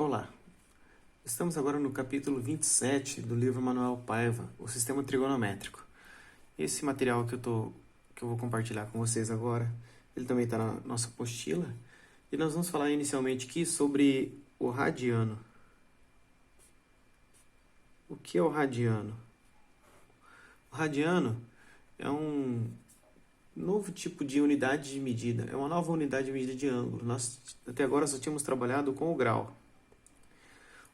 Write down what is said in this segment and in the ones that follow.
Olá, estamos agora no capítulo 27 do livro Manuel Paiva, o Sistema Trigonométrico. Esse material que eu vou compartilhar com vocês agora, ele também está na nossa apostila, e nós vamos falar inicialmente aqui sobre o radiano. O que é o radiano? O radiano é um novo tipo de unidade de medida, é uma nova unidade de medida de ângulo. Nós até agora só tínhamos trabalhado com o grau.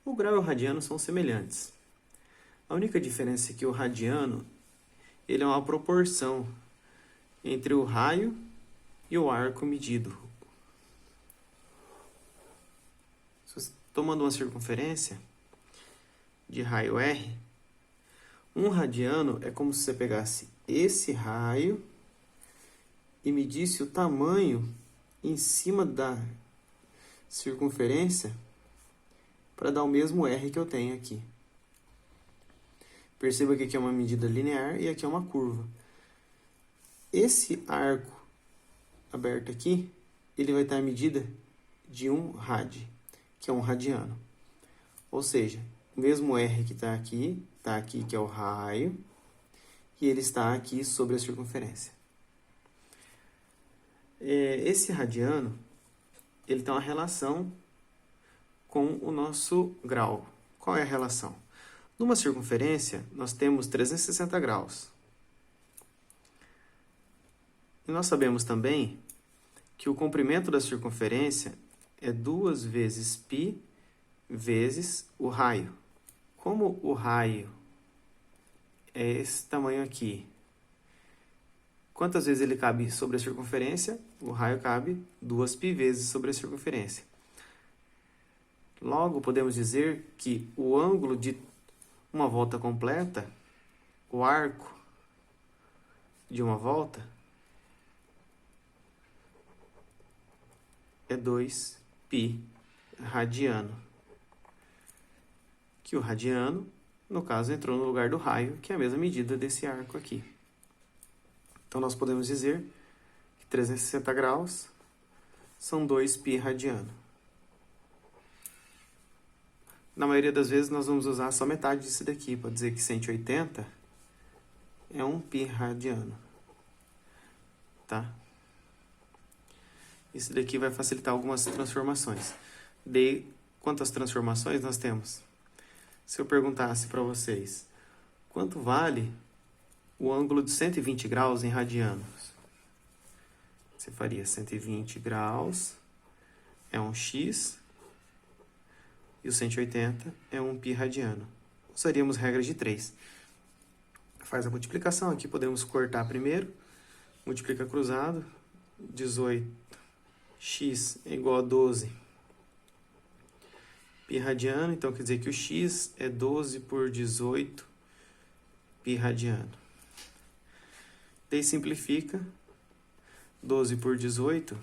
O grau e o radiano são semelhantes. A única diferença é que o radiano ele é uma proporção entre o raio e o arco medido. Tomando uma circunferência de raio R, um radiano é como se você pegasse esse raio e medisse o tamanho em cima da circunferência para dar o mesmo R que eu tenho aqui. Perceba que aqui é uma medida linear e aqui é uma curva. Esse arco aberto aqui, ele vai estar a medida de 1 rad, que é um radiano. Ou seja, o mesmo R que está aqui que é o raio, e ele está aqui sobre a circunferência. Esse radiano, ele tem uma relação com o nosso grau. Qual é a relação? Numa circunferência, nós temos 360 graus. E nós sabemos também que o comprimento da circunferência é 2 vezes π vezes o raio. Como o raio é esse tamanho aqui, quantas vezes ele cabe sobre a circunferência? O raio cabe 2π vezes sobre a circunferência. Logo, podemos dizer que o ângulo de uma volta completa, o arco de uma volta, é 2π radiano. Que o radiano, no caso, entrou no lugar do raio, que é a mesma medida desse arco aqui. Então, nós podemos dizer que 360 graus são 2π radiano. Na maioria das vezes, nós vamos usar só metade disso daqui, para dizer que 180 é 1π radiano. Tá? Isso daqui vai facilitar algumas transformações. Quantas transformações nós temos? Se eu perguntasse para vocês, quanto vale o ângulo de 120 graus em radianos? Você faria 120 graus é um x, e o 180 é um π radiano. Usaríamos regra de 3. Faz a multiplicação aqui, podemos cortar primeiro. Multiplica cruzado. 18x é igual a 12 π radiano. Então, quer dizer que o x é 12 por 18 π radiano. Daí simplifica. 12 por 18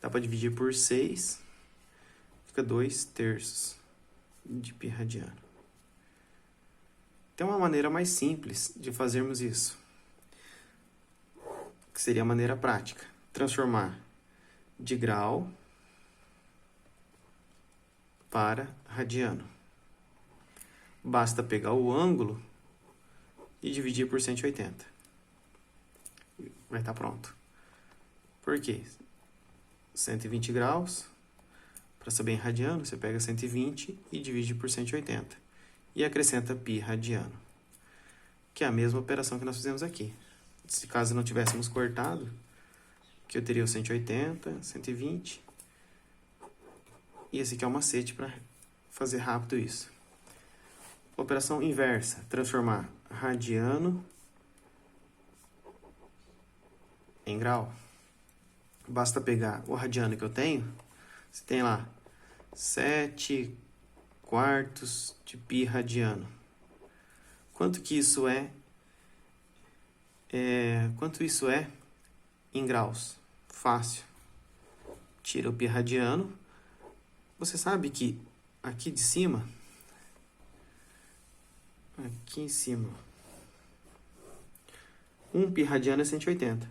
dá para dividir por 6. Fica 2/3 de π radiano. Tem uma maneira mais simples de fazermos isso, que seria a maneira prática. Transformar de grau para radiano. Basta pegar o ângulo e dividir por 180. Vai estar pronto. Por quê? 120 graus... Para saber em radiano, você pega 120 e divide por 180. E acrescenta π radiano, que é a mesma operação que nós fizemos aqui. Se caso não tivéssemos cortado, que eu teria o 180, 120. E esse aqui é o macete para fazer rápido isso. Operação inversa, transformar radiano em grau. Basta pegar o radiano que eu tenho. Você tem lá 7/4 de π radiano. Quanto que isso é? Quanto isso é em graus? Fácil. Tira o π radiano. Você sabe que aqui de cima, aqui em cima, 1π radiano é 180.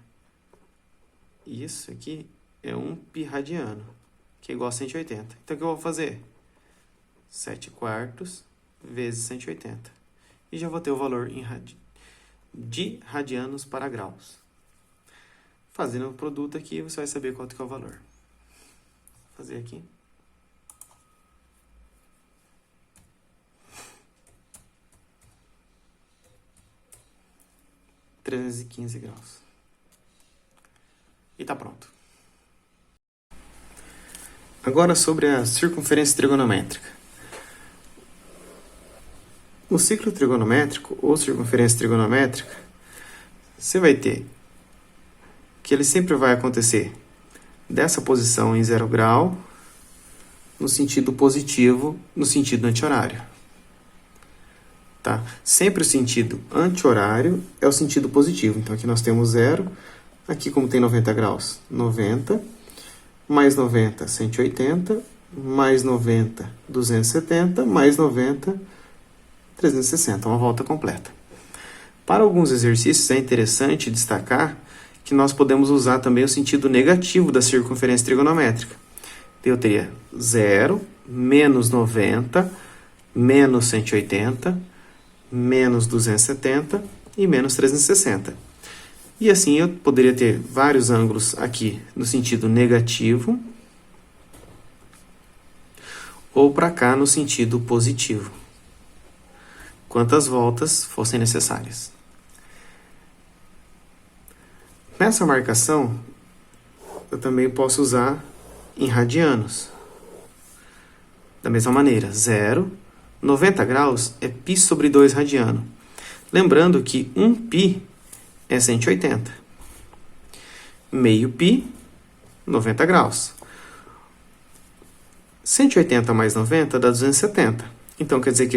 Isso aqui é 1π radiano, que é igual a 180. Então, o que eu vou fazer? 7/4 vezes 180. E já vou ter o valor de radianos para graus. Fazendo o produto aqui, você vai saber quanto que é o valor. Vou fazer aqui. (315 graus). E está pronto. Agora sobre a circunferência trigonométrica. No ciclo trigonométrico ou circunferência trigonométrica, você vai ter que ele sempre vai acontecer dessa posição em 0 grau, no sentido positivo, no sentido anti-horário. Tá? Sempre o sentido anti-horário é o sentido positivo. Então, aqui nós temos 0. Aqui, como tem 90 graus, 90. Mais 90, 180. Mais 90, 270. Mais 90, 360. Uma volta completa. Para alguns exercícios, é interessante destacar que nós podemos usar também o sentido negativo da circunferência trigonométrica. Eu teria 0, menos 90, menos 180, menos 270 e menos 360. E assim eu poderia ter vários ângulos aqui no sentido negativo ou para cá no sentido positivo, quantas voltas fossem necessárias. Nessa marcação, eu também posso usar em radianos. Da mesma maneira, 0, 90 graus é π sobre 2 radiano. Lembrando que 1π é 180. Meio π, 90 graus. 180 mais 90 dá 270. Então, quer dizer que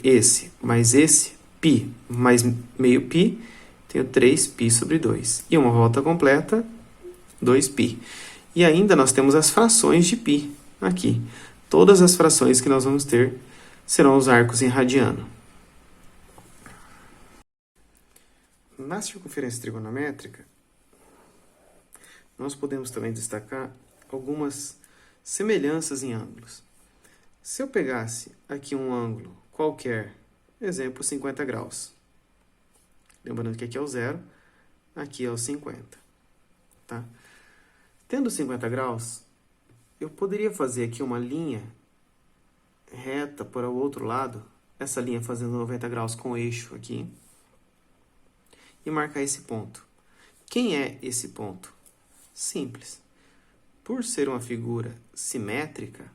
esse mais esse, π mais meio π, tenho 3π sobre 2. E uma volta completa, 2π. E ainda nós temos as frações de π aqui. Todas as frações que nós vamos ter serão os arcos em radiano. Na circunferência trigonométrica, nós podemos também destacar algumas semelhanças em ângulos. Se eu pegasse aqui um ângulo qualquer, exemplo, 50 graus. Lembrando que aqui é o 0, aqui é o 50. Tá? Tendo 50 graus, eu poderia fazer aqui uma linha reta para o outro lado, essa linha fazendo 90 graus com o eixo aqui, e marcar esse ponto. Quem é esse ponto? Simples. Por ser uma figura simétrica,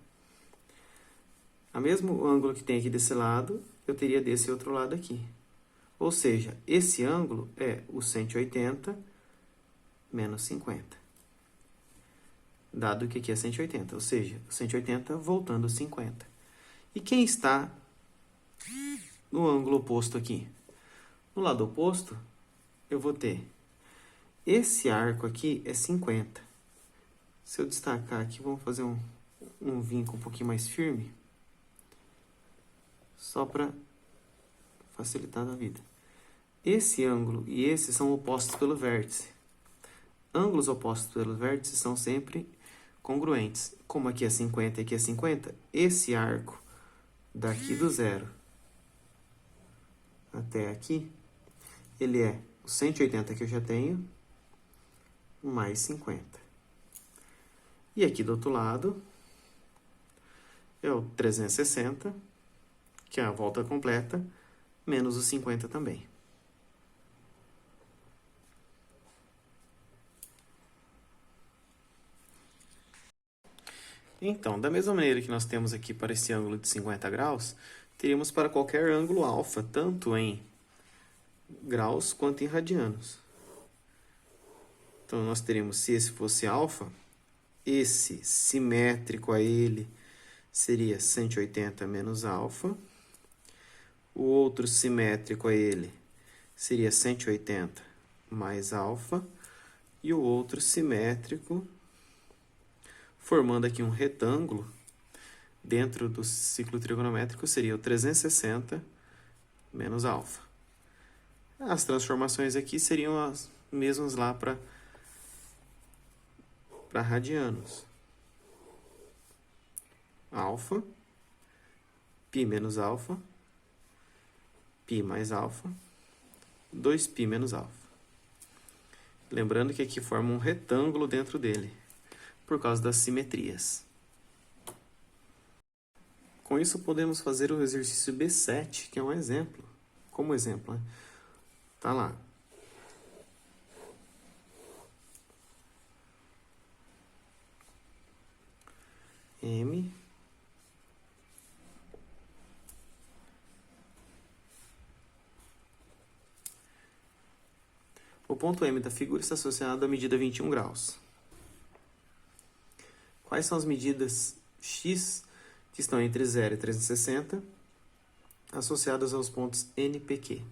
o mesmo ângulo que tem aqui desse lado, eu teria desse outro lado aqui. Ou seja, esse ângulo é o 180 menos 50. Dado que aqui é 180, ou seja, 180 voltando 50. E quem está no ângulo oposto aqui? No lado oposto, eu vou ter esse arco aqui é 50. Se eu destacar aqui, vamos fazer um vinco um pouquinho mais firme, só para facilitar a vida. Esse ângulo e esse são opostos pelo vértice. Ângulos opostos pelo vértice são sempre congruentes. Como aqui é 50 e aqui é 50, esse arco daqui do 0 até aqui, ele é o 180 que eu já tenho, mais 50. E aqui do outro lado, é o 360, que é a volta completa, menos o 50 também. Então, da mesma maneira que nós temos aqui para esse ângulo de 50 graus, teríamos para qualquer ângulo alfa, tanto em graus quanto em radianos. Então, nós teríamos, se esse fosse alfa, esse simétrico a ele seria 180 menos alfa. O outro simétrico a ele seria 180 mais alfa. E o outro simétrico, formando aqui um retângulo, dentro do ciclo trigonométrico, seria o 360 menos alfa. As transformações aqui seriam as mesmas lá para radianos. Alfa π menos alfa, π mais alfa, 2π menos alfa. Lembrando que aqui forma um retângulo dentro dele, por causa das simetrias. Com isso, podemos fazer o exercício B7, que é um exemplo. Como exemplo, né? Tá lá. M o ponto M da figura está associado à medida 21 graus. Quais são as medidas x que estão entre 0 e 360 associadas aos pontos N, P, Q?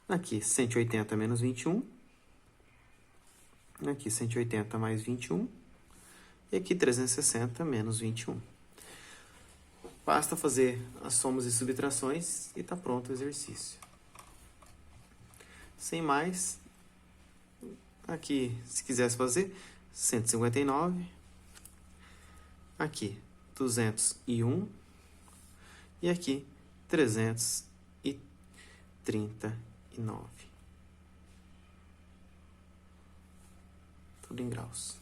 Aqui, 180 menos 21. Aqui, 180 mais 21. E aqui, 360 menos 21. Basta fazer as somas e subtrações e está pronto o exercício. Sem mais, aqui, se quisesse fazer, 159. Aqui, 201. E aqui, 339. Tudo em graus.